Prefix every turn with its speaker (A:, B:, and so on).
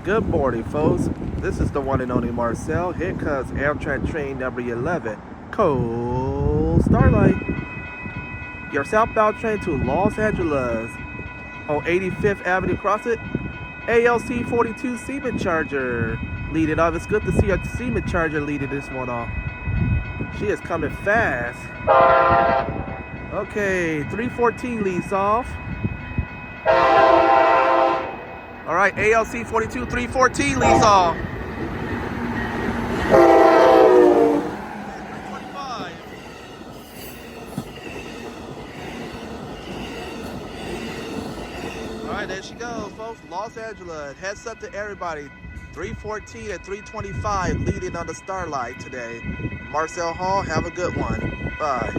A: Good morning, folks. This is the one and only Marcel. Here comes Amtrak train number 11, Cold Starlight. Your southbound train to Los Angeles. On 85th Avenue, cross it. ALC 42 Seaman Charger leading off. It's good to see a Seaman Charger leading this one off. She is coming fast. Okay, 314 leads off. All right, ALC 42, 314 leads off. 325. All right, there she goes, folks. Los Angeles. Heads up to everybody. 314 and 325 leading on the Starlight today. Marcel Hall, have a good one. Bye.